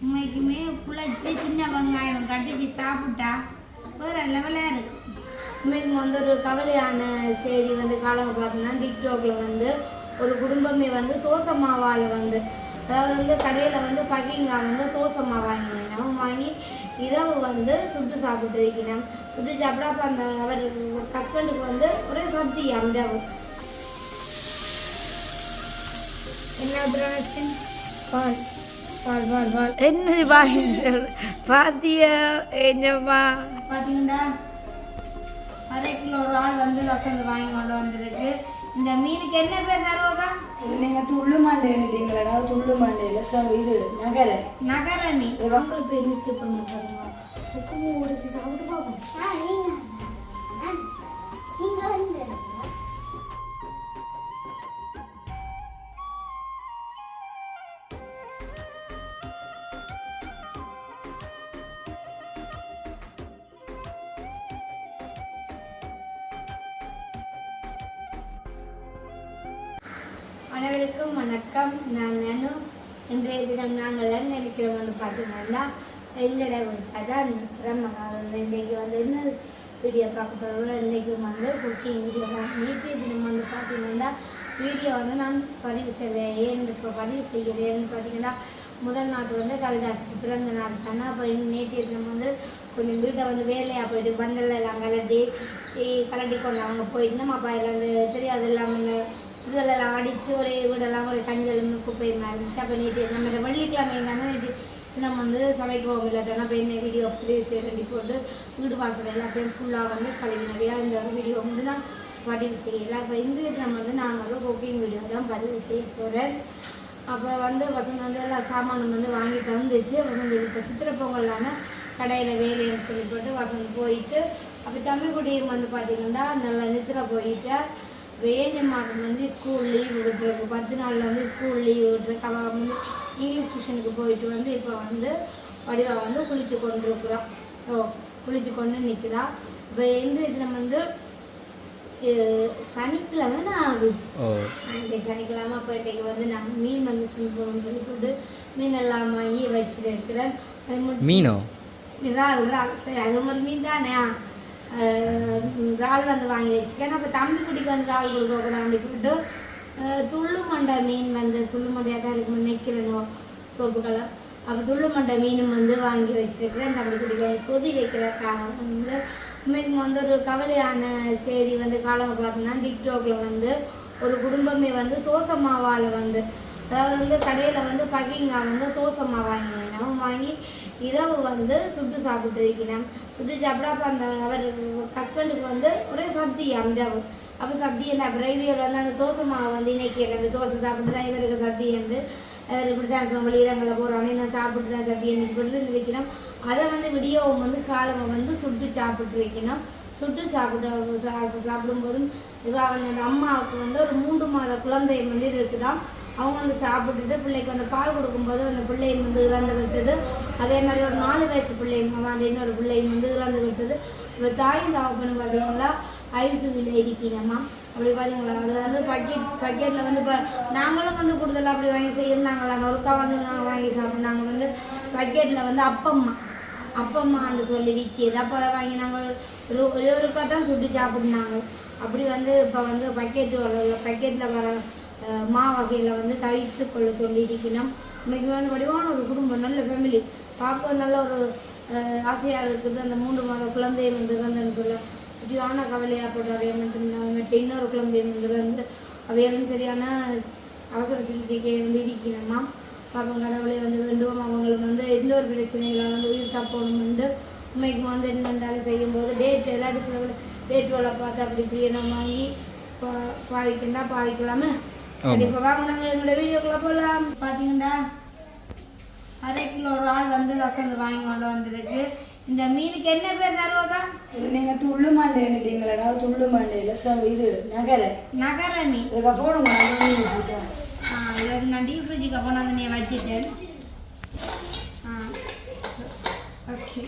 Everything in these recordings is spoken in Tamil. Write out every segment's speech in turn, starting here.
உண்மைக்குமே புழைச்சி சின்ன வெங்காயம் கட்டிச்சு சாப்பிட்டா வேறு லெவலாக இருக்கு. உண்மைக்கு வந்து ஒரு கவலையான செய்தி வந்து காலம் பார்த்தோன்னா டிக்டாக்ல வந்து ஒரு குடும்பமே வந்து தோசை மாவால் வந்து அதாவது வந்து கடையில் வந்து பக்கிங்காய் வந்து தோசை மாவு வாங்கினோம். வாங்கி இரவு வந்து சுட்டு சாப்பிட்டு வைக்கணும். சுட்டு சாப்பிட்டா அப்போ அந்த அவர் ஹஸ்பண்டுக்கு வந்து ஒரே சப்தி அந்த என்ன பால் பால் பால் பால் என்ன பாத்திய ஏஞ்சம்மா பார்த்தீங்கன்னா அரை கிலோ ஒரு ஆள் வந்து வசந்து வாங்கி கொண்டு வந்திருக்கு. இந்த மீனுக்கு என்ன பேர் தருவாக்கா? நீங்கள் துள்ளு மாண்டேன்னுட்டீங்களா? துள்ளு மாண்டேல இது நகர நகர மீன் உங்களுக்கு பெரிய ஸ்லிப் பண்ணி பாருங்க. சுத்தமாக ஓடிச்சு சாப்பிட்டு பார்ப்போம். அனைவருக்கும் வணக்கம். நான் நானும் இன்றைய தினம் நாங்கள் நினைக்கிறோம்னு பார்த்தீங்கன்னா எங்களோட அதான் இன்றைக்கு வந்து என்ன வீடியோ பார்க்க போகிறோம். இன்றைக்கும் வந்து குக்கிங் வீடியோ தான். நேற்றைய தினம் வந்து பார்த்தீங்கன்னா வீடியோ வந்து நான் பதிவு செய்வேன். ஏன் இப்போ பதிவு செய்கிறேன்னு பார்த்தீங்கன்னா முதல் நாள் வந்து காளிதாசுக்கு பிறந்த நாள் தானே. அப்போ நேற்றைய தினம் வந்து கொஞ்சம் வீட்டை வந்து வேலையாக போயிட்டு பந்தல் எல்லாம் கலட்டி கொண்டு அவங்க போயிட்டு நம்ம அப்போ எல்லாம் தெரியாது இல்லாமல் இதெல்லாம் அடித்து ஒரே வீடெல்லாம் ஒரு கஞ்சல் குப்பையுமா இருந்துச்சு. அப்போ நேற்று நம்ம வெள்ளிக்கிழமை தானே நேற்று நம்ம வந்து சமைக்குவோம் இல்லை தானே. அப்போ என்ன வீடியோ ரெடி போட்டு வீடு வாசல் எல்லாத்தையும் ஃபுல்லாக வந்து கழுவினவையா இந்த வீடியோ வந்து நான் பதிவு செய்யலை. அப்போ இந்த நம்ம வந்து நான் வந்து குக்கிங் வீடியோ தான் பதிவு செய்ய போகிறேன். அப்போ வந்து பசங்க வந்து எல்லாம் சாமானும் வந்து வாங்கி தந்துச்சு. வந்து இப்போ சித்திரை பொங்கலான கடையில் வேலைன்னு சொல்லி போட்டு வசந்து போயிட்டு அப்போ தமிழ்குடியும் வந்து பார்த்திங்கன்னா நல்லா நித்திர போயிட்டு வேணுமாக்கு வந்து ஸ்கூல் லீவ் விட்டுருக்கு. 10 நாளில் வந்து ஸ்கூல் லீவ் விட்டுருக்கு. அவள் வந்து இங்கிலீஷ் டியூஷனுக்கு போயிட்டு வந்து இப்போ வந்து வடிவா வந்து குளித்து கொண்டு இருக்கிறோம். குளித்து கொண்டு நிற்கிறான். இப்போ இன்றைய தினம் வந்து சனிக்கிழமை நான் சனிக்கிழமை அப்போ இன்றைக்கு வந்து நான் மீன் வந்து செஞ்சோம்னு சொல்லி போட்டு மீன் எல்லாம் வாங்கி வச்சுட்டு இருக்கிறேன். மீனோ இறால் சரி அது ஒரு மீன் தானே. இறால் வந்து வாங்கி வச்சுக்கேன். அப்போ தம்பி குடிக்கு வந்து இறால் கொடுக்க அப்படி போட்டு துள்ளு மண்டை மீன் வந்து துள்ளு மண்டையாக தான் இருக்கு நினைக்கிறேனோ சோப்பு கலர். அப்போ துள்ளு மண்டை மீனும் வந்து வாங்கி வச்சுருக்கிறேன். தம்பி குடிக்க சொதி வைக்கிறதுக்காக வந்து உண்மைக்கு வந்து ஒரு கவலையான செய்தி வந்து காலம் பார்த்தோன்னா டிக்டாக்ல வந்து ஒரு குடும்பமே வந்து தோசை மாவால் வந்து அதாவது வந்து கடையில் வந்து பக்கிங்காய் வந்து தோசை மாவு வாங்கினோம். வாங்கி இரவு வந்து சுட்டு சாப்பிட்டு வைக்கணும். சுட்டு சாப்பிட்டா அப்போ அந்த அவர் ஹஸ்பண்டுக்கு வந்து ஒரே சப்தி அஞ்சாவும். அப்போ சப்தி அந்த பிரைவியில் வந்து அந்த தோசை மாவை வந்து இன்னைக்கு அந்த தோசை சாப்பிட்டு தான் இவருக்கு சப்தி வந்து இப்படி தான் வெளியிடங்களில் போகிறோன்னே நான் சாப்பிட்டு தான் சப்தி இன்னைக்கு விருந்து வைக்கணும். அதை வந்து விடியோவும் வந்து காலமை வந்து சுட்டு சாப்பிட்டு வைக்கணும். சுட்டு சாப்பிடும்போதும் இது அவங்க அம்மாவுக்கு வந்து ஒரு 3 மாத குழந்தை வந்து இருக்குதான். அவங்க வந்து சாப்பிட்டுட்டு பிள்ளைக்கு வந்து பால் கொடுக்கும்போது அந்த பிள்ளையும் வந்து இறந்து விட்டது. அதே மாதிரி ஒரு 4 வயசு பிள்ளைங்க அந்த இன்னொரு பிள்ளையும் வந்து இறந்து விட்டது. இப்போ தாயும் தாவப்பன்னு பார்த்தீங்களா ஐசியூவில் இருக்கீங்கம்மா. அப்படி பார்த்தீங்களா அது வந்து பக்கெட்டில் வந்து இப்போ நாங்களும் வந்து கூடுதலாக அப்படி வாங்கி செய்யிருந்தாங்களா ஒருக்கா வந்து நாங்கள் வாங்கி சாப்பிட்னாங்க வந்து பக்கெட்டில் வந்து அப்பம்மான்னு சொல்லி விற்கிது. அப்போ அதை வாங்கி நாங்கள் ஒரே ஒருக்கா தான் சுட்டு சாப்பிட்னாங்க. அப்படி வந்து இப்போ வந்து பக்கெட்டில் வர மா வகையில் வந்து தவிர்த்து கொள்ள சொல்லி இருக்கணும். இன்னைக்கு வந்து வடிவான ஒரு குடும்பம் நல்ல ஃபேமிலி பார்க்க நல்ல ஒரு ஆசையாக இருக்குது. அந்த 3 மாத குழந்தையை வந்து இருந்ததுன்னு சொல்ல சுற்றியான கவலையாக போட்டு அவைய இன்னொரு குழந்தையை வந்து அவையாலும் சரியான அவசர சிகிச்சைக்கு வந்து இருக்கணுமா. பாப்பம் கடவுளை வந்து வேண்டுவோம். அவங்களுக்கு வந்து எந்த ஒரு பிரச்சனைகளை வந்து உயிர் தப்பணும் வந்து உண்மைக்கு வந்து என்னென்றாலும் செய்யும்போது டேட் எல்லாரும் சில டேட் வேலை பார்த்து அப்படி இப்படியே நம்ம வாங்கி பாவிக்கண்டா பாவிக்கலாமே. இப்போ வாங்க நாங்கள் எங்களோட வீடியோக்குள்ளே போகலாம். பார்த்தீங்கன்னா அரை கிலோ ஒரு ஆள் வந்து வசந்து வாங்கி கொண்டு வந்திருக்கு. இந்த மீனுக்கு என்ன பேர் தருவாக்கா? நீங்கள் துள்ளு மாண்டேன்னுட்டீங்களா? துள்ளு மாண்டேல இது நகர மீன் போடுங்க. இது நான் டீப் ஃப்ரிட்ஜுக்கு கொண்டாந்து நீ வச்சுட்டேன். ஓகே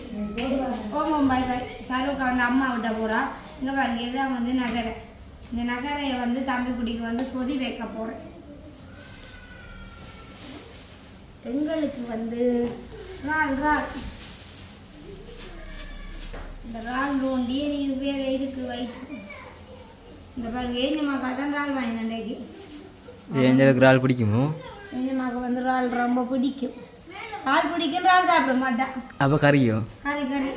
ஓம் பாய் பாய். சரோக்கா வந்து அம்மா விட்ட போகிறா. இங்கே பாருங்க இதுதான் வந்து நகரை. இந்த நகரையை வந்து தம்பி குடிக்கு வந்து சொதி வைக்க போகிறேன். எங்களுக்கு வந்து இறால் இந்த இறால் நோண்டியே நீ வேலை இருக்கு வயிற்று. இந்த பாருங்க ஏஞ்சமாக்கா தான் இறால் வாங்கினேன் அன்றைக்கு. ஏஞ்சலுக்கு இறால் பிடிக்குமோ? ஏஞ்சமாக்கா வந்து இறால் ரொம்ப பிடிக்கும். இறால் பிடிக்கும், இறால் சாப்பிட மாட்டான். அப்போ கறியோ? கறி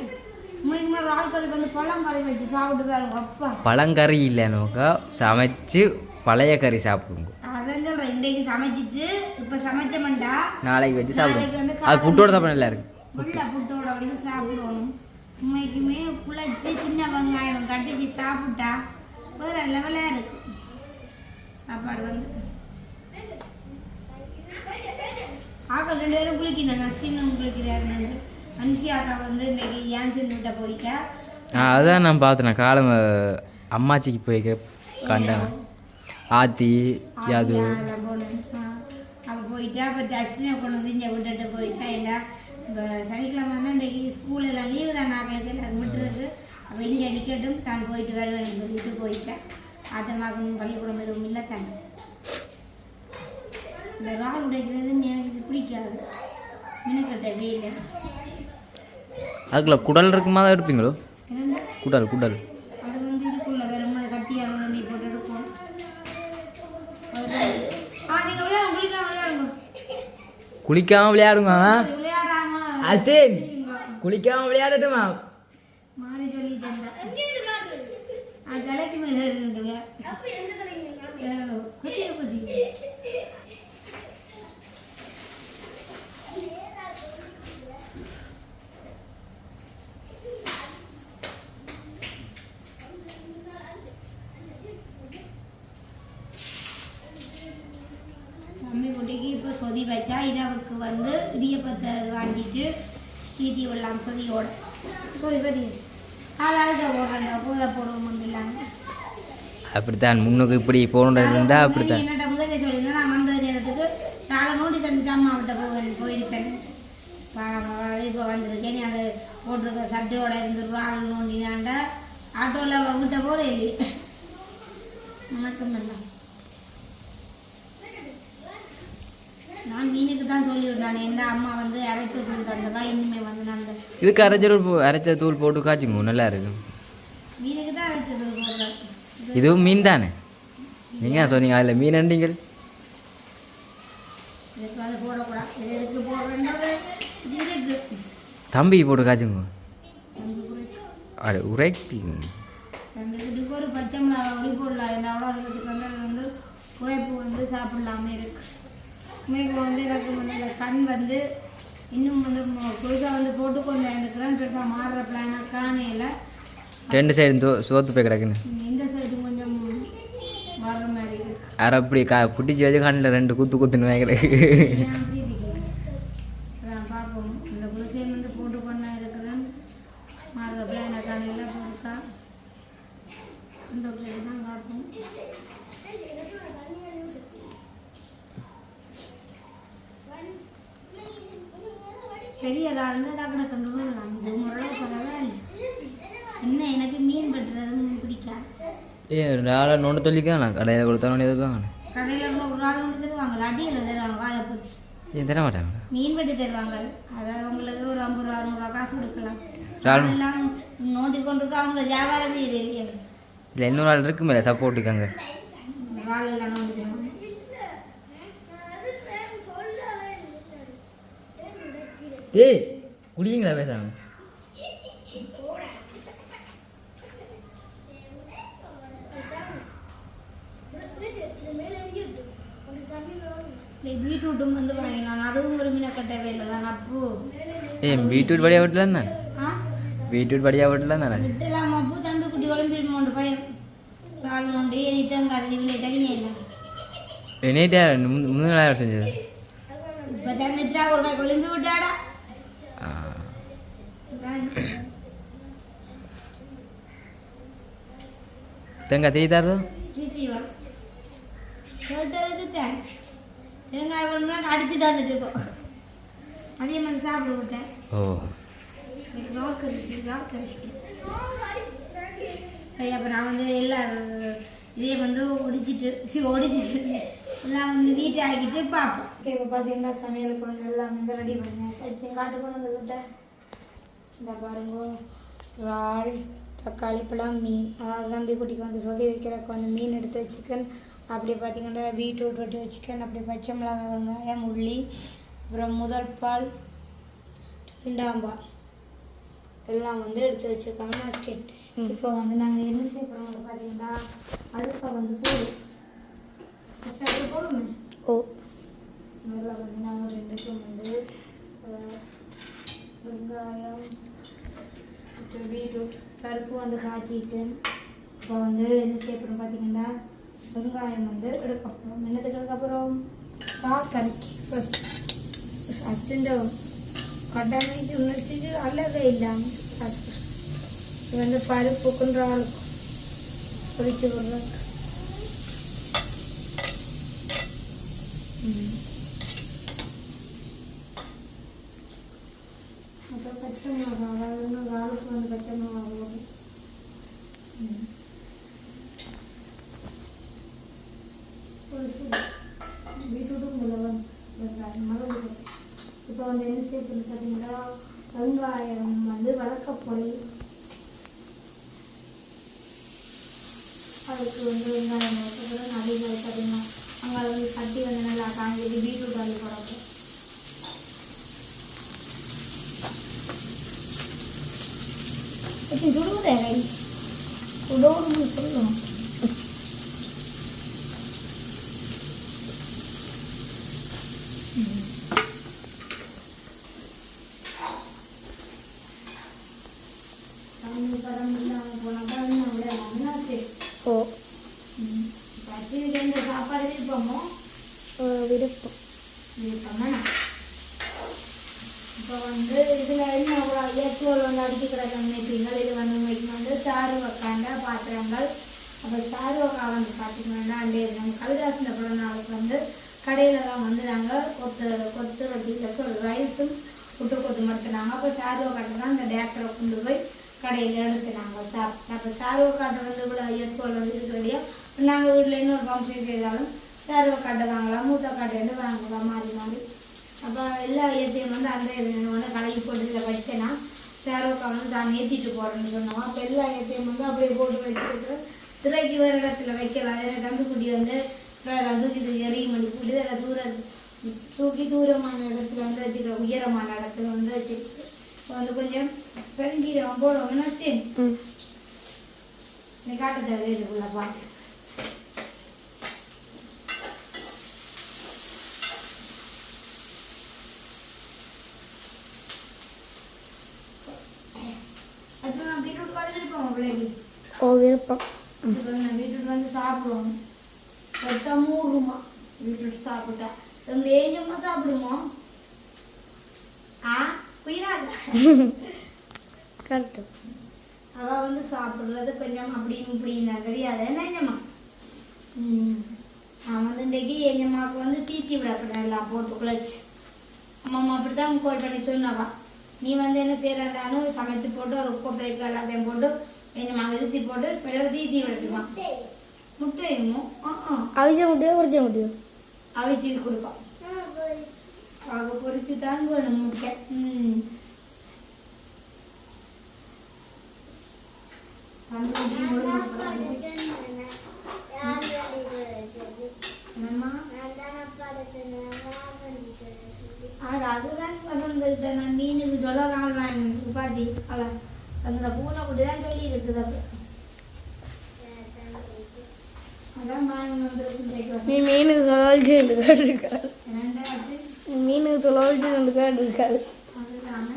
முழுங்க இறால் கறி வந்து பழங்கறி வச்சு சாப்பிட்டு பாருங்க. அப்பா பழங்கறி இல்லைனோக்கா சமைச்சு பழைய கறி சாப்பிடுங்க. அதான் சொல்கிறேன், இன்றைக்கு சமைச்சிட்டு இப்போ சமைச்சோம்டா நாளைக்கு வச்சு சாப்பிடுவோம். வந்து அது புட்டோட சாப்பிட நல்லா இருக்கு. புட்டோட வந்து சாப்பிடணும். உண்மைக்குமே குழச்சி சின்ன வெங்காயம் கட்டிச்சு சாப்பிட்டா ஒரு லெவலாக இருக்கு சாப்பாடு வந்து. ஆக்கள் 2 பேரும் குளிக்கணும். நஸ்டினும் குளிக்கிறாரு. அனுஷியாக்கா வந்து இன்னைக்கு ஏன் சின்ன போயிட்டா. அதான் நான் பார்த்தேன் காலம் அம்மாச்சிக்கு போய் கண்டேன். ஆத்தி யாது அப்போ போயிட்டா. அப்போ தட்சிணை கொண்டு வந்து இங்கே விட்டுட்டு போயிட்டா. ஏன்னா இப்போ சனிக்கிழமை வந்து இன்றைக்கி ஸ்கூல் எல்லாம் லீவு தான் நாங்கள் எல்லாரும் விட்டுருக்கு. அப்போ இங்கே நிற்கட்டும் தான் போயிட்டு வருவேன் சொல்லிட்டு போயிட்டேன். ஆத்தமாக்கும் பள்ளிக்கூடம் எதுவும் இல்லை தாங்க. இந்த இறால் உடைக்கிறது எனக்கு பிடிக்காது. மினக்கட்டை வெயில் அதுக்குள்ள குடல் இருக்குமா தான் எடுப்பீங்களோ? குடல் அது வந்து இதுக்குள்ள வெறும் கத்தியால் வந்து போட்டு எடுப்போம். நீங்கள் விளையாடுங்க. குளிக்காம விளையாடுங்க. விளையாடாம அஸ்டின் குளிக்காம விளையாடட்டுமா? மாறி சொல்லி தந்தா தலைக்கு மேலே இருக்குல்ல மம்மி குட்டிக்கு இப்போ சொதி வச்சா இரவுக்கு வந்து இடியப்பத்தை வாங்கிட்டு தீத்தி விடலாம் சொதியோட. பெரிய அதாவது போதை போடுவோம் இல்லாமல் அப்படித்தான் முன்னுக்கு இப்படி போகணும் இருந்தால் அப்படித்தான். என்னட்ட முதலே சொல்லியிருந்தேன். நான் வந்த நேரத்துக்கு நாளை நோண்டி தந்துட்டு அம்மாவிட்ட போயிருப்பேன். இப்போ வந்திருக்கேன். நீ அதை போட்டிருக்க சட்டையோட இருந்துருவா ஆள் நோண்டினாண்டா ஆட்டோவில் விட்ட போல இல்லையே. வணக்கம் எல்லாம். நான் மீனுக்கு தான் சொல்லிவிட்டேன். எந்த அம்மா வந்து அரைச்ச தூள் தந்தவா இனிமே வந்து நான் இதுக்கு அரைச்ச தூள் போட்டு காய்ச்சிங்க நல்லா இருக்கும். மீனுக்கு தான் அரைச்ச தூள் போடுறேன். இதுவும் மீன் தானே? நீங்கள் சொன்னீங்க அதில் மீன் அண்டிங்கள். அதை போடக்கூடாது. இதுக்கு போடுறேன்னா இது தம்பி போட்டு காய்ச்சுங்க. அது உரைப்பி இதுக்கு ஒரு பச்சை மிளகா ஒளி போடலாம். என்னோட அதுக்கு வந்து குறைப்பு வந்து சாப்பிடலாமே இருக்கு. உண்மைக்கு வந்து எனக்கு வந்து இந்த கண் வந்து இன்னும் வந்து புதுசாக வந்து போட்டுக்கொண்டு இருக்கிறேன். பெருசாக மாறுற பிளானாக காணையில் 2 சைடு சோத்து போய் கிடக்குன்னு. இந்த சைடு கொஞ்சம் மாறுற மாதிரி இருக்கு. யாரும் அப்படி புட்டிச்சு வச்சு கண்ணில் 2 குத்துன்னு வாங்கிடுது. அப்படி இருக்கு. அதான் பார்ப்போம். இந்த புதுசையும் வந்து போட்டு பண்ண இருக்கிறேன். மாறுற பிளானாக காணையில் போட்டுக்கா இந்த சைடு தான் பார்ப்போம். பெரிய இறால்னா டாக்டர் கொண்டு வரலாம். இது முறை பரவாயில்ல. என்ன எனக்கு மீன் வெட்டுறதும் பிடிக்காது. ஆளை நோண்ட சொல்லிக்கலாம். கடையில் கொடுத்தா நோண்டி எதுப்பாங்க. கடையில் ஒரு ஆள் கொண்டு தருவாங்க. அடியில் தருவாங்க. அதை பற்றி ஏன் தர மாட்டாங்க. மீன் வெட்டி தருவாங்க. அதாவது உங்களுக்கு ஒரு 50 ரூபா 100 ரூபா காசு கொடுக்கலாம். எல்லாம் நோண்டி கொண்டு இருக்கா அவங்க வியாபாரம் இல்லையா? இல்லை இன்னொரு ஆள் இருக்கு மேலே சப்போர்ட்டுக்காங்க. இறால் எல்லாம் நோண்டி தருவாங்க. ஏய் குடிங்களா பேசாம? பீட்ரூட்டும் வந்து வாங்கினான். அதுவும் ஒரு மீனக்கட்டை வேலை தான். அப்பு பீட்ரூட் படியா விட்டுலாம் தானே? பீட்ரூட் படியா விட்டுலாம் தானே? விட்டுலாம் அப்பு. தம்பி குட்டி குழம்பிடுமோண்டு பயம். கால் நோண்டி எனித்தாங்க அது இவனை தனியே இல்லை. என்னைட்டா முந்தின நாள் செஞ்சது. இப்போ தான் நித்ரா ஒரு காய் குழம்பி விட்டாடா. தேங்காய் தெரியுதாரதோ? சொல்றதுக்கு தேங்க்ஸ். தேங்காய் ஒன்று அடிச்சுட்டு வந்துட்டு இப்போ அதே மாதிரி சாப்பிட விட்டேன். சரி அப்போ நான் வந்து எல்லா இதே வந்து ஒடிச்சிட்டு எல்லாம் வந்து நீட்டை ஆக்கிட்டு பார்ப்போம். ஓகே, இப்போ பார்த்தீங்கன்னா சமையலுக்கு வந்து எல்லாம் வந்து ரெடி பண்ணுங்க. சரி காட்டு கொண்டு வந்துக்கிட்ட இந்த பாருங்க, இறால், தக்காளி பழம், மீன். அதாவது தம்பி குட்டிக்கு வந்து சொதி வைக்கிறதுக்கு வந்து மீன் எடுத்து வச்சுக்கன். அப்படி பார்த்தீங்கன்னா பீட்ரூட் வெட்டி வச்சுக்கன். அப்படி பச்சை மிளகாய், வெங்காயம், உள்ளி, அப்புறம் முதல் பால், 2ஆம் பால் எல்லாம் வந்து எடுத்து வச்சுருக்காங்க. ஸ்டேட் இப்போ வந்து நாங்கள் என்ன செய்ய போகிறோம் பார்த்தீங்கன்னா அடுப்பை வந்து போடுமே. நல்லா வந்து நாங்கள் 2க்கும் வந்து வெங்காயம், பீட்ரூட், பருப்பு வந்து காய்ச்சிட்டேன். இப்போ வந்து என்ன செய்ய போகிறோம் பார்த்தீங்கன்னா வெங்காயம் வந்து எடுக்கப்புறம் என்னத்துக்கு அதுக்கப்புறம் கறிக்கு ஃபஸ்ட் அச்சுண்ட கடமைக்கு உணர்ச்சிக்கு அல்லவே இல்லாமல் இது வந்து பருப்பு கொண்டாளுக்கும் பொரிச்சு விடுறோம். அப்புறம் பச்சை மிளகா, அதாவது ஆளுக்கு வந்து பச்சை மிளகா போடும். பீட்ரூட்டும் வெங்காயம் மிளகு. இப்போ வந்து என்ன செய்யப்படுது பார்த்தீங்கன்னா வெங்காயம் வந்து வளர்க்கப்பொறி. அதுக்கு வந்து வெங்காயம் வளர்க்கப்புறம் நிறைய பார்த்தீங்கன்னா அங்கே வந்து கட்டி வந்து நல்லா காஞ்சி பீட்ரூட் அள்ளி போடுறோம். சுடுவதே சுடோடு சொல்லணும். சாப்பாடு விருப்பமோ விருப்பம் இப்போ வந்து இதில் என்ன இயற்கையோடு வந்து அடிக்க கிடக்க நினைப்பீங்கள். இது வந்து இன்னைக்கு வந்து சாறு வைக்காண்ட பாத்திரங்கள். அப்போ சாறு வைக்கா வந்து பார்த்தீங்கன்னா அண்டே நம்ம கவிதாசன பிறந்த நாளுக்கு வந்து கடையில் தான் வந்து நாங்கள் கொத்து ரொட்டி ரைஸும் புட்டு கொத்து மட்டும்னாங்க. அப்போ சாறு வைக்காட்டை தான் இந்த டேஸில் கொண்டு போய் கடையில் எடுத்துனாங்க சாப்பிட்டு. அப்போ சாறு வைக்காட்டை வந்து இவ்வளோ இயற்கையோடு வந்து இருக்க வேண்டிய நாங்கள் வீட்டில் இன்னொரு ஃபங்க்ஷன் செய்தாலும் சாறு வைக்காட்டை வாங்கலாம், மூத்த காட்டை வாங்கலாம் மாறி மாறி. அப்போ எல்லா இயற்கையும் வந்து அந்த வந்து கலக்கி போட்டு இதில் வச்சேன்னா சேரோக்கா வந்து தான் ஏற்றிட்டு போகிறேன்னு சொன்னோம். அப்போ எல்லா இயற்கையும் வந்து அப்படியே போட்டு வச்சுட்டு திரைக்கு வேறு இடத்துல வைக்கலாம். அதில் தம்பிக்குட்டி வந்து தூக்கி எறிய மணி போட்டு அதில் தூக்கி தூரமான இடத்துல வந்து வச்சுக்கிறோம். உயரமான இடத்துல வந்து வச்சுருக்கு. இப்போ வந்து கொஞ்சம் பெருங்கீரம் போடுவோம்னா சரி நீ காட்ட தேவை இதுக்குள்ள பார்த்து. விருப்பம் பீட்ரூட் வந்து சாப்பிடுவோம். மூடுமா பீட்ரூட் சாப்பிட்டா எங்க ஏஞ்சம்மா சாப்பிடுமோ கரெக்டு. அவ வந்து சாப்பிடுறது கொஞ்சம் அப்படின்னு இப்படின்னா தெரியாது என்ன ஏஞ்சம்மா. அவன் வந்து இன்றைக்கு ஏஞ்சம்மாவுக்கு வந்து தீத்தி விடப்பட எல்லாம் போட்டு குழைச்சி அம்மா அப்படித்தான் கால் பண்ணி சொன்னவா. நீ வந்து என்ன செய்யறாலும் சமைச்சு போட்டு ஒரு உப்பு பேக்கு எல்லாத்தையும் போட்டு எங்கள் இழுத்தி போட்டு பிறகு தீத்தி விடட்டுமா. முட்டையுமோ அவிச்ச முட்டையோ பொரிச்ச முட்டையோ அவிச்சு கொடுப்பான். அவ பொரிச்சு தான் வேணும் முட்டை. அதுதான் நான் மீனுக்கு $1 வாங்கி பாட்டி அல்ல அந்த பூனை குட்டி தான் சொல்லி இருக்குது. அதான் வாங்கி வந்துருக்கு. நீ மீனுக்கு தொலைச்சு இருக்காது. மீனுக்கு தொலைச்சு இருக்காது. அதுதான்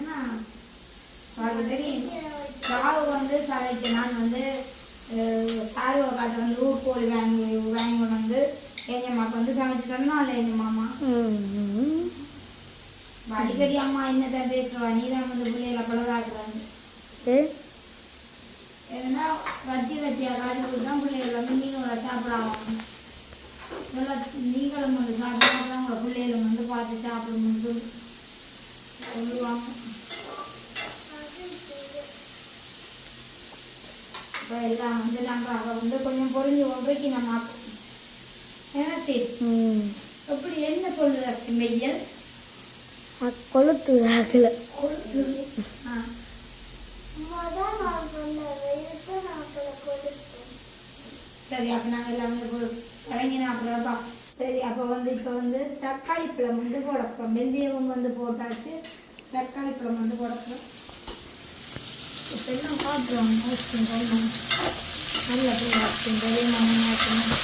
தெரியும். ராகு வந்து சமைச்சு நான் வந்து சாருவ காட்டை வந்து ஊர்கோழி வாங்கி வந்து எங்கம்மாக்கு வந்து சமைச்சு தரணும். இல்லை எங்க மாமா அடிக்கடி அம்மா என்னதான் பேசுவா நீதான் வந்து பிள்ளைகளை பழகாக்குறாங்க. ஏன்னா கத்தியா காய்ச்சி தான் பிள்ளைகள் வந்து மீனோட சாப்பிடாவாங்க. இதெல்லாம் நீங்களும் வந்து சாப்பிட்டா உங்களை பிள்ளைகளும் வந்து பார்த்து சாப்பிடணும்னு சொல்லுவாங்க. இப்போ எல்லாம் வந்து நாங்கள் வந்து கொஞ்சம் பொறிஞ்சு ஒன்றைக்கு நம்ம எனக்கு எப்படி என்ன சொல்லுது மெய்யல் கொளுத்து ஆகல கொழுத்து சரி அப்போ நாங்கள் எல்லாம் வந்து இறங்கினா அப்புறம்ப்பா சரி அப்போ வந்து இப்போ வந்து தக்காளி பழம் வந்து போடப்போம் வெந்தயம் வந்து போட்டாச்சு தக்காளி பழம் வந்து போடப்போம் இப்போ எல்லாம் காட்டுறோம் நல்ல பிள்ளை மண்ணாக்கணும்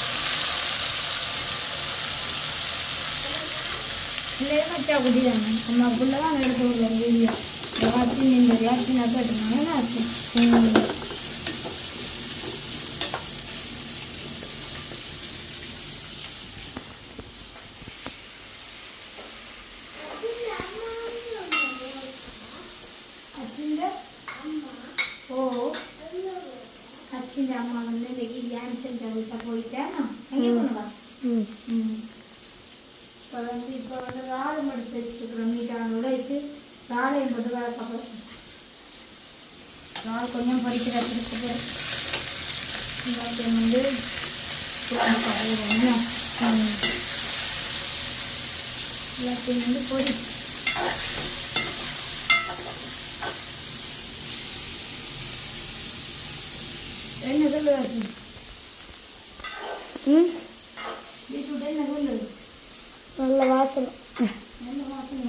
இல்லையே மச்சா குட்டி தானே அம்மாக்குள்ளே தான் எடுத்து விடுவோம் வீடியோ வாட்சி இந்த வாட்சி நான் கேட்டுனாங்க நல்லா இருக்கு அச்சிந்த அம்மா வந்து இன்னைக்கு டான்ஸ் சென்டர்கிட்ட போயிட்டேன் எங்கே போனவா இப்போ வந்து ராடு மடித்து வச்சுருக்குறோம் மீட்டானோட வச்சு ராடையும் போட்டு வளர்க்கப்போம் ரால் கொஞ்சம் படிக்கிற வச்சுருக்கு வந்து எல்லாத்தையும் வந்து பொடி என்ன சொல்லுவாச்சு பீட்ரூட் என்ன சொல்லுது நல்ல வாசனை நல்ல வாசனை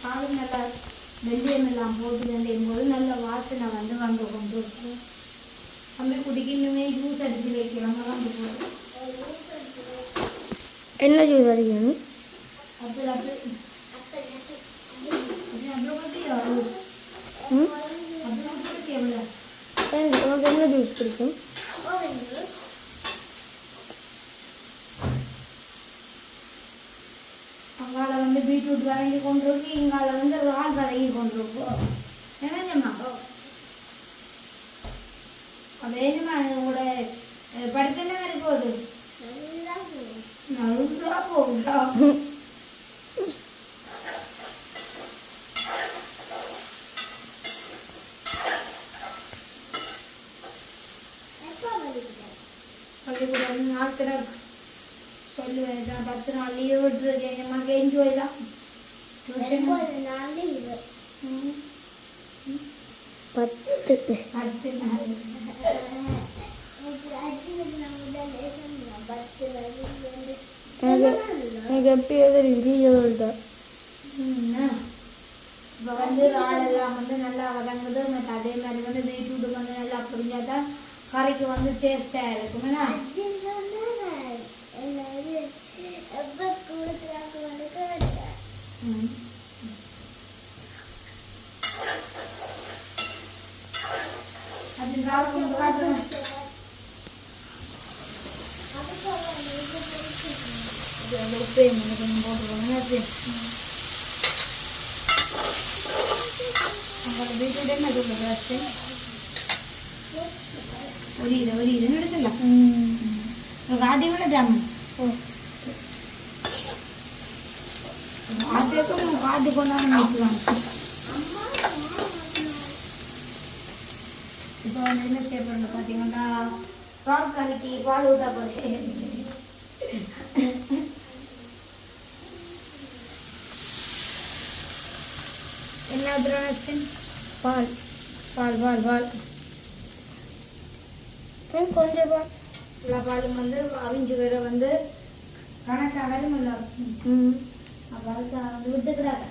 பாலும் நல்லா வெந்தயம் எல்லாம் போட்டு வெந்தயம் போது நல்ல வாசனை வந்து கொண்டு இருக்கு அம்மே குடிக்கு இன்னுமே ஜூஸ் அடித்து வைக்கிறோம் வந்து போட்டு என்ன ஜூஸ் அடிக்கணும் அப்புறம் அப்புறம் எவ்வளோ உனக்கு என்ன ஜூஸ் பிடிக்கும் அங்கால வந்து பீட்ரூட் வதங்கி கொண்டு இருக்கு இங்கால வந்து ரால் வதங்கி கொண்டு இருக்கும் என்னம்மா வேணுமா உங்களோட படிப்பு என்ன மாதிரி போகுது நல்லா போகுதா பள்ளிக்கூடம் நாட்கள் சொல்லுவேன் 10 நாள் லீவ் விட்டுருக்கேன் எம்மாக்கு என்ஜாய் தான் 10 நாள் எனக்கு எப்பயும் ஜீஜோட இப்போ வந்து ராடெல்லாம் வந்து நல்லா வதங்குது மற்ற அதே மாதிரி வந்து பீட்ரூட் வந்து நல்லா புரிஞ்சாதான் கறிக்கு வந்து டேஸ்டாக இருக்கும் ஏன்னா அது காட்டணும் உப்பே கொஞ்சம் போட்டுருவாங்க உங்களோட பீட்ரூட் என்ன சொல்லுறது ஒரு இது நடத்தல காட்டி விட ஜாமன் காட்டுக்கும் காட்டி கொண்டாந்து வச்சுருவாங்க இப்போ வந்து என்ன செய்ய போகிறோம் பார்த்தீங்கன்னா பால் கறிக்கு பால் ஊற்றா போச்சு என்ன ஊற்றுறாங்க பால் பால் பால் பால் கொஞ்சம் பால் எல்லா பாலும் வந்து அவிஞ்சு வேற வந்து கணக்காக வரும் இல்லை அப்போ அதுக்கு வந்து விட்டுக்கிறாங்க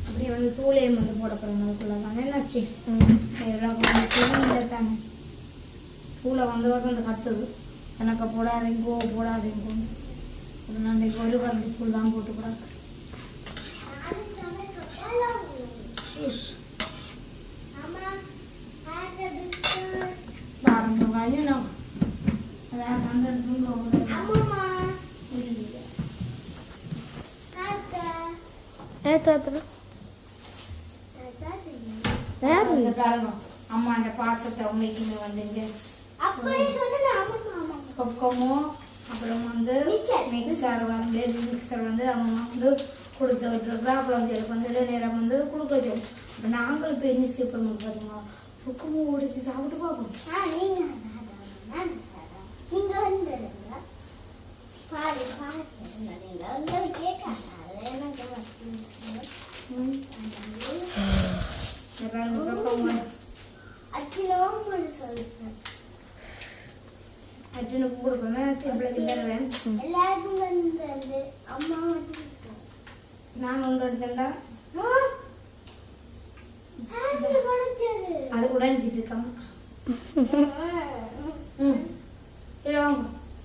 அப்படியே வந்து தூளையும் வந்து போட போகிறாங்க அதுக்குள்ள தானே என்ன ஸ்ரீ எல்லாம் கொஞ்சம் இல்லை தானே தூளை வந்து வந்து கத்துது எனக்கு போடாதீங்கோ போடாதீங்கோ நான் இன்றைக்கு ஒரு கரண்டி தூள் தான் போட்டுக்கூடாது அம்மா அந்த பாசத்தை உண்மைக்குமே வந்துங்க சொக்கமோ அப்புறம் வந்து மிக்சர் வந்து அவங்க வந்து கொடுத்து விட்டுருக்குறா. அப்புறம் எனக்கு வந்து நேரம் வந்து கொடுக்க வச்சோம். நாங்களும் இப்போ என்ன செய்ய பண்ண பாருங்க, சொக்கமும் ஓடிச்சு சாப்பிட்டு பார்ப்போம். அர்ஜுனுக்கு கொடுப்பேன், பிள்ளைக்கு தருவேன். நான் ஒன்று எடுத்தேன்டா, அது உடைஞ்சிட்டு இருக்காம.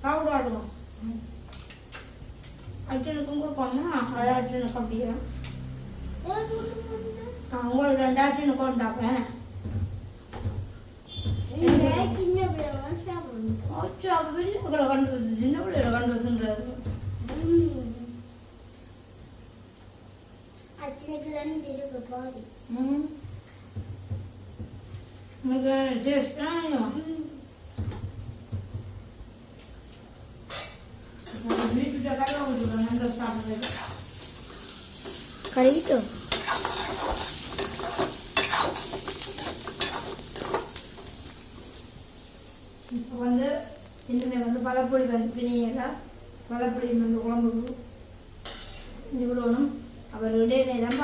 சாப்பிடுவோம். அர்ஜுனுக்கும் கொடுப்போம்னா அது அர்ஜுனுக்கு அப்படியே உங்களுக்கு 2 அர்ஜுனுக்கு கொண்டாப்பேன். பெரியவங்களை கண்டு வந்து சின்ன பிள்ளைகளை கண்டு வந்துன்றாரு. கழிட்டோம். இப்போ வந்து இன்னுமே வந்து பழப்பொடி வந்து பிணையல, பழப்பொடி வந்து குழம்புக்கு இவ்வளோனும் அவர் இடைநேரம்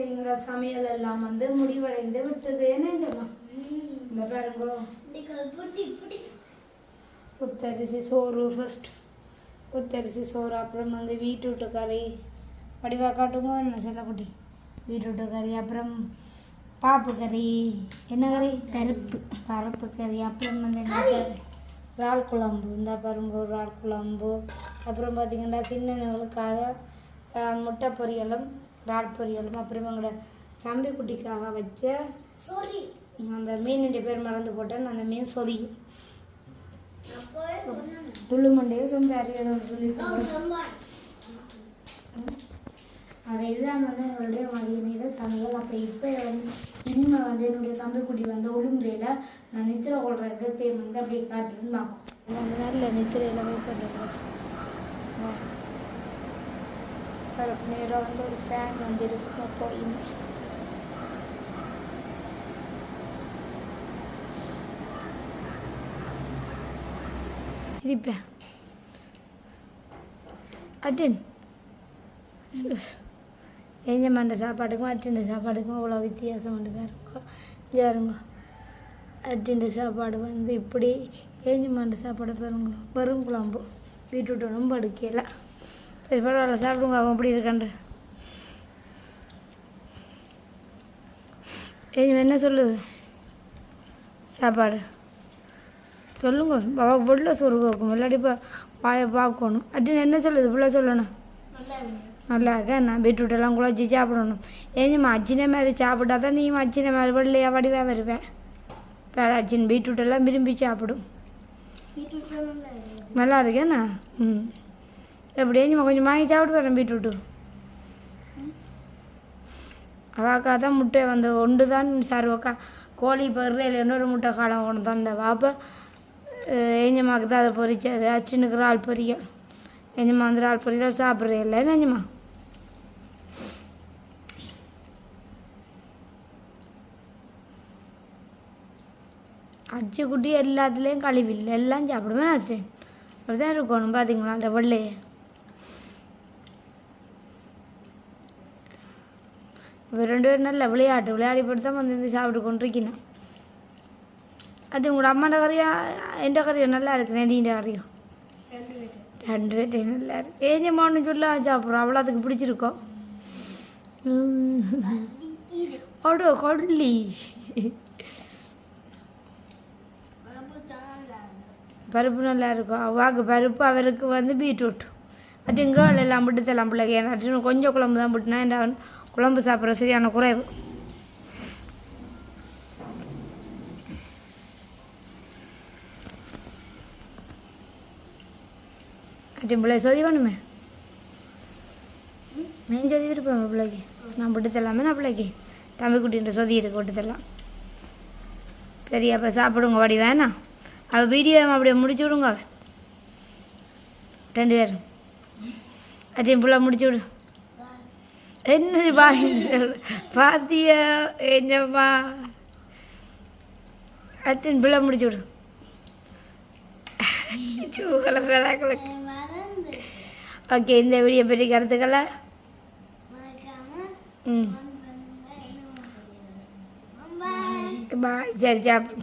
எங்களோட சமையல் எல்லாம் வந்து முடிவடைந்து விட்டது. என்ன சொல்லலாம், இந்த பாருங்க புத்தரிசி சோறு, ஃபர்ஸ்ட் புத்தரிசி சோறு, அப்புறம் வந்து பீட்ரூட்டு கறி, வடிவா காட்டுங்க என்ன செல்லக்குட்டி, பீட்ரூட்டு கறி, அப்புறம் பாப்பு கறி, என்ன கறி, பருப்பு கறி, அப்புறம் வந்து என்ன இறால் குழம்பு, இந்த பாருங்க ஒரு இறால் குழம்பு, அப்புறம் பார்த்திங்கன்னா சின்னவங்களுக்காக முட்டை பொரியலும் இறால் பொரியலும், அப்புறம் எங்களோட தம்பி குட்டிக்காக வச்ச அந்த மீனுடைய பேர் மறந்து போட்டேன், அந்த மீன் சொதி துள்ளு மண்டையோ சொம்பாரி சொல்லியிருக்காங்க. அவள் இதுதான் வந்து எங்களுடைய மதிய நேர சமையல். அப்போ இப்போ வந்து இனிமேல் வந்து என்னுடைய தம்பிக்குட்டி வந்து ஒழுங்குறையில் நான் நித்திரை கொள்கிற விதத்தையும் வந்து அப்படியே காட்டுன்னு பார்க்கும். அந்த நேரில் நித்திரையில் போய் பண்ணுறது நேரம் வந்து ஒரு ஃபேன் வந்து இருக்கு. அப்போ திருப்பேன் அட்டன் எஞ்சமாண்ட சாப்பாடுக்கும் அட்டின்ற சாப்பாடுக்கும் அவ்வளோ வித்தியாசம் உண்டு பாருங்க. பாருங்க அட்டின்ற சாப்பாடு வந்து இப்படி, ஏஞ்சமாண்ட சாப்பாடு பாருங்க வெறும் குழம்பு, பீட்ரூட் ரொம்ப அடுக்கல. சரி பரவாயில்ல சாப்பிடுங்க, அவன் அப்படி இருக்காண்டு. ஏஞ்சம் என்ன சொல்லுது சாப்பாடு சொல்லுங்க. பாபா புள்ள சொரு வைக்கும், இல்லாட்டி இப்போ வாயை பார்க்கணும். அட்டின் என்ன சொல்லுது புள்ள சொல்லணும், நல்லா இருக்கா நான் பீட்ரூட்டெல்லாம் குழச்சி சாப்பிடணும். ஏஞ்சம்மா அச்சினை மாதிரி சாப்பிட்டா தான் நீ அச்சினை மாதிரி வெள்ளையா வடிவாக வருவேன். வேறு அச்சின் பீட்ரூட்டெல்லாம் விரும்பி சாப்பிடும். நல்லா இருக்கேண்ணா. எப்படி ஏஞ்சம்மா கொஞ்சம் வாங்கி சாப்பிட்டு வரேன் பீட்ரூட்டு. அவாக்கா தான் முட்டை வந்து ஒன்று தான் சார் அக்கா கோழி பருறையில் இன்னொரு முட்டை காலம் ஒன்று தான் இந்த வாப்பா ஏஞ்சம்மாவுக்கு தான் அதை பொரிச்சது. அச்சினுக்கு இறால் பொரியல், ஏஞ்சம்மா வந்து இறால் பொரியல் சாப்பிட்றே இல்லை ஏஞ்சம்மா. அச்சு குட்டி எல்லாத்துலேயும் கழிவில்லை, எல்லாம் சாப்பிடுவேன் ஆச்சு. அப்படி தான் இருக்கணும் பார்த்தீங்களா அந்த வெள்ளையே. இப்போ 2 பேரும் நல்ல விளையாடி போட்டு தான் வந்து சாப்பிட்டு கொண்டிருக்கேன். அது உங்களோட அம்மாண்ட கறியா எந்த கறியும் நல்லா இருக்கு, நெடின்ற கறியும் 2 பேர்ட்டையும் நல்லா இருக்கு. ஏஞ்சம்மான்னு சொல்ல சாப்பிட்றோம், அவ்வளோ அதுக்கு பிடிச்சிருக்கோம். அடோ கொல்லி பருப்பு நல்லா இருக்கும். அவாக்கு பருப்பு, அவருக்கு வந்து பீட்ரூட். அட்டுங்கள் எல்லாம் விட்டு தரலாம் பிள்ளைக்கு. ஏன்னா கொஞ்சம் குழம்பு தான் விட்டுனா இந்த குழம்பு சாப்பிட்ற சரியான குறைவு. அட்டு பிள்ளை சொதி வேணுமே, மீன் சொதி இருப்பேன் பிள்ளைக்கு. நான் விட்டு தரலாமே நான் பிள்ளைக்கு தம்பி குட்டின்ற சொதி இருக்கு விட்டு தரலாம். சரி அப்போ சாப்பிடுங்க வாடி வேணாம். அவள் வீடியோ அப்படியே முடிச்சு விடுங்க. அவன் 2 பேரும் அதையும் புள்ள முடிச்சு விடு என்ன பாத்தியா என்னம்மா அத்தின் புள்ள முடிச்சு விடு ஓகே இந்த வீடியோ பற்றி கருத்துக்களை பாய் சரி சாப்பிடுங்க